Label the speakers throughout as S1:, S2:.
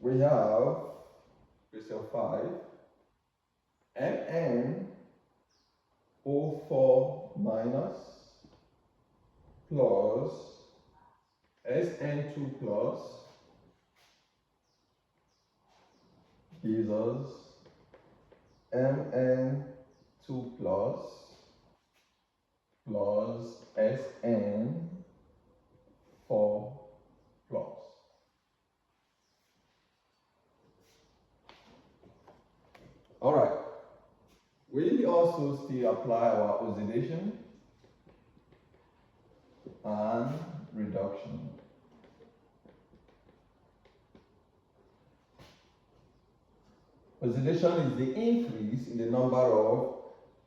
S1: we have question 5, MnO4 minus plus SN2 plus gives us Mn2 plus SN4 plus. All right. We also still apply our oxidation and reduction. Oxidation is the increase in the number of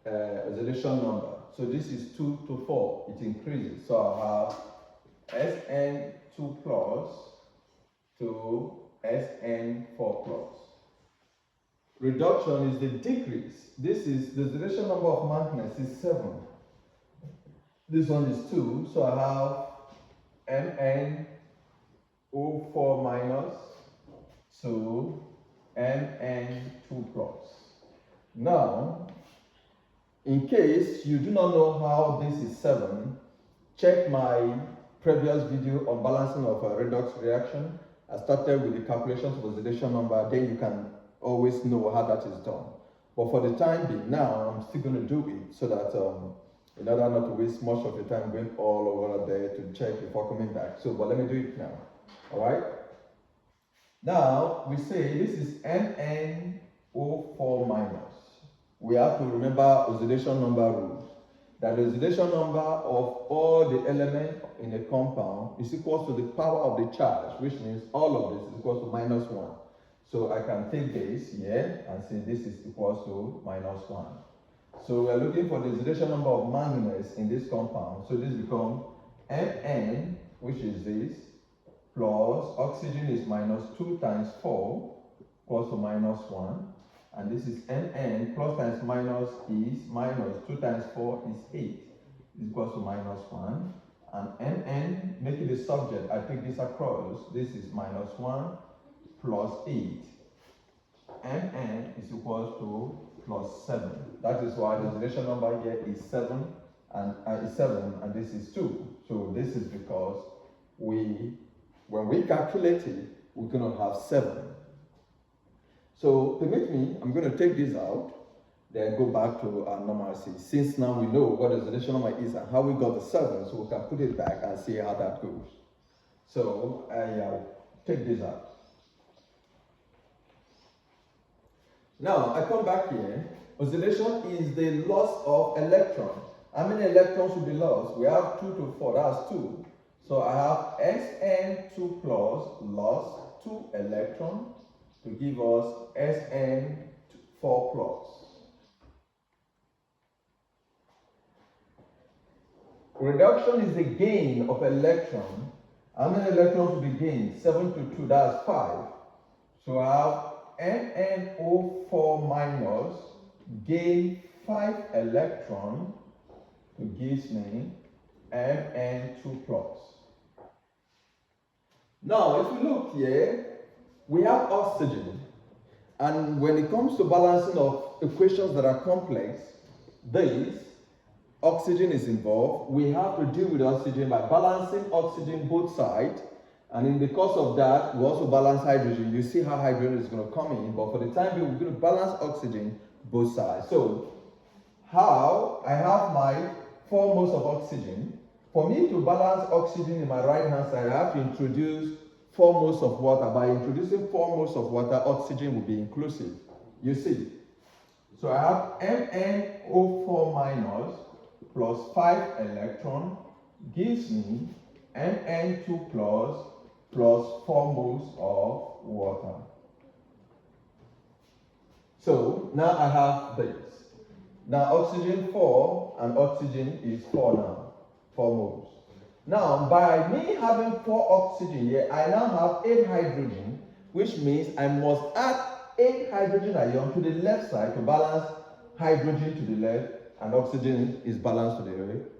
S1: oxidation number. So this is 2 to 4, it increases. So I have SN2 plus to SN4 plus. Reduction is the decrease. This is the oxidation number of manganese is 7. This one is 2, so I have MnO4 minus to Mn2 plus. Now, in case you do not know how this is 7, check my previous video on balancing of a redox reaction. I started with the calculations of oxidation number, then you can always know how that is done. But for the time being, now I'm still going to do it so that in order not to waste much of your time going all over there to check before coming back. So, but let me do it now. All right. Now we say this is MnO4 minus. We have to remember oxidation number rules. That the oxidation number of all the elements in a compound is equal to the power of the charge, which means all of this is equal to minus 1. So I can take this here and say this is equal to minus 1. So we're looking for the oxidation number of manganese in this compound. So this becomes Mn, which is this, plus oxygen is minus 2 times 4 equals to minus 1. And this is Mn plus times minus is minus 2 times 4 is 8. Is equals to minus 1. And Mn, making the subject, I take this across. This is minus 1 plus 8. Mn is equals to plus 7. That is why the oxidation number here is 7 and this is 2. So this is because when we calculate it, we're going to have 7. So permit me, I'm going to take this out, then go back to our normalcy. Since now we know what the oxidation number is and how we got the 7, so we can put it back and see how that goes. So I take this out. Now I come back here. Oxidation is the loss of electron. How many electrons will be lost? We have 2 to 4, that's 2. So I have Sn2 plus lost 2 electrons to give us Sn4 plus. Reduction is the gain of electron. How many electrons will be gained? 7 to 2, that's 5. So I have MnO4 minus gain 5 electrons to give me Mn2 plus. Now, if you look here, we have oxygen, and when it comes to balancing of equations that are complex, oxygen is involved. We have to deal with oxygen by balancing oxygen both sides, and in the course of that, we also balance hydrogen. You see how hydrogen is going to come in, but for the time being, we're going to balance oxygen both sides. So, how I have my 4 moles of oxygen. For me to balance oxygen in my right hand side, I have to introduce 4 moles of water. By introducing 4 moles of water, oxygen will be inclusive. You see. So I have MnO4 minus plus 5 electron gives me Mn2 plus 4 moles of water. So now I have this. Now oxygen 4 and oxygen is 4 now. 4 moles. Now, by me having 4 oxygen here, I now have 8 hydrogen, which means I must add 8 hydrogen ion to the left side to balance hydrogen to the left, and oxygen is balanced to the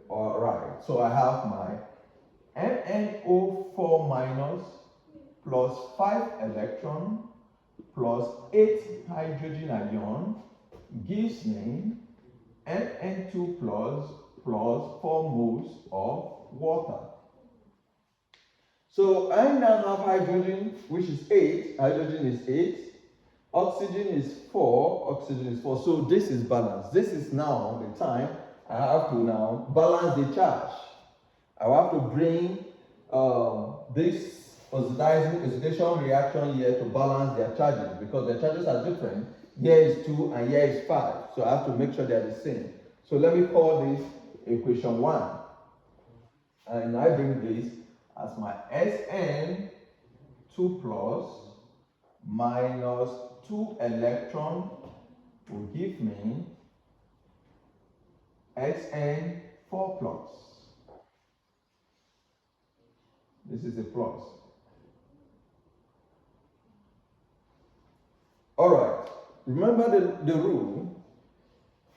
S1: right. So I have my MnO4 minus plus 5 electron plus 8 hydrogen ion gives me Mn2 plus 4 moles of water. So I now have hydrogen, which is 8. Hydrogen is 8. Oxygen is 4. Oxygen is 4. So this is balanced. This is now the time I have to now balance the charge. I have to bring this oxidation reaction here to balance their charges, because their charges are different. Here is 2 and here is 5. So I have to make sure they are the same. So let me call this equation 1. And I bring this as my Sn2 plus minus 2 electron will give me Sn4 plus. This is a plus. Alright, remember the rule.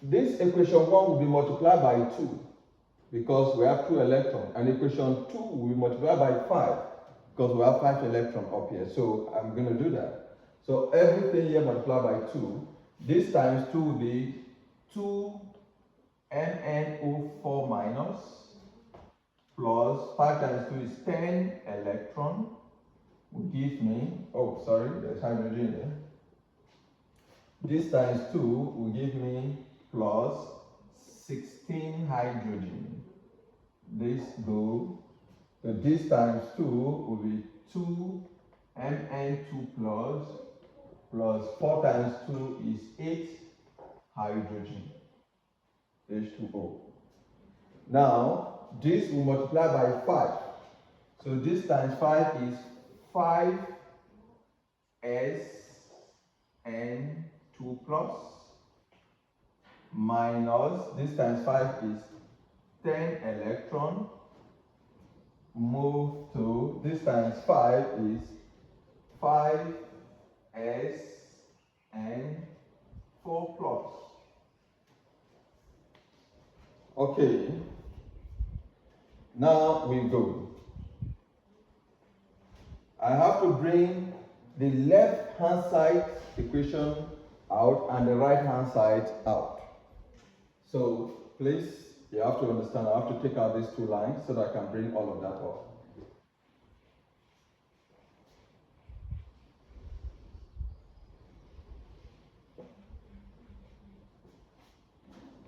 S1: This equation 1 will be multiplied by 2 because we have 2 electrons, and equation 2 will be multiplied by 5 because we have 5 electrons up here. So I'm going to do that. So everything here multiplied by 2. This times 2 will be 2 MnO4 minus plus 5 times 2 is 10 electron will give me, oh sorry, there's hydrogen there. This times 2 will give me plus 16 hydrogen. This go, so this times 2 will be 2 Mn2 plus 4 times 2 is 8 hydrogen, H2O. Now, this will multiply by 5. So this times 5 is 5 Sn2 plus minus, this times 5 is 10 electron, move to, this times 5 is 5 Sn4 plus. Okay, now we go. I have to bring the left hand side equation out and the right hand side out. So please, you have to understand, I have to take out these 2 lines so that I can bring all of that up.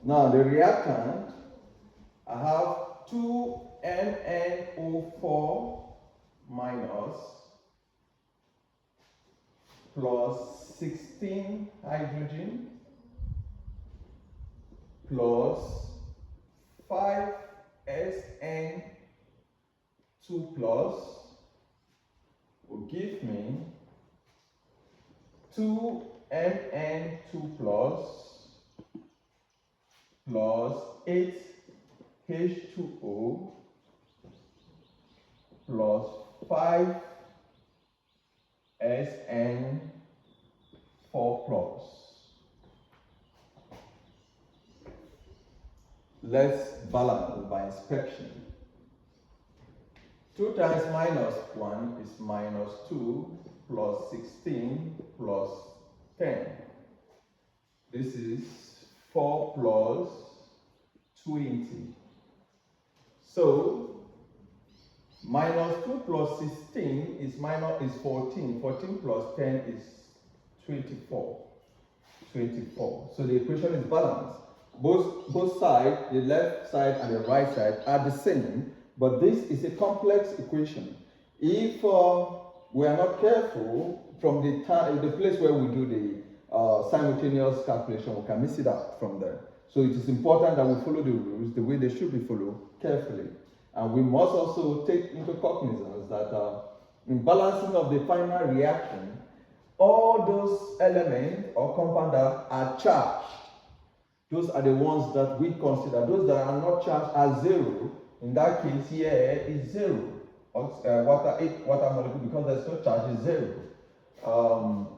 S1: Now the reactant, I have 2 MnO4 minus plus 16 hydrogen plus 5 Sn2 plus will give me 2 Mn2 plus 8 H2O plus 5 Sn4 plus. Let's balance by inspection. 2 times minus 1 is minus 2 plus 16 plus 10. This is 4 plus 20. So minus 2 plus 16 is 14. 14 plus 10 is 24. 24. So the equation is balanced. Both sides, the left side and the right side, are the same, but this is a complex equation. If we are not careful from the place where we do the simultaneous calculation, we can miss it out from there. So it is important that we follow the rules the way they should be followed carefully. And we must also take into cognizance that in balancing of the final reaction, all those elements or compounds that are charged, those are the ones that we consider. Those that are not charged are 0. In that case, here is 0. Water molecule, because there's no charge, is 0.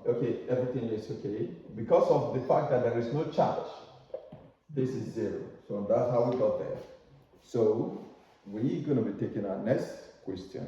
S1: Okay, everything is okay. Because of the fact that there is no charge, this is 0. So that's how we got there. So we're going to be taking our next question.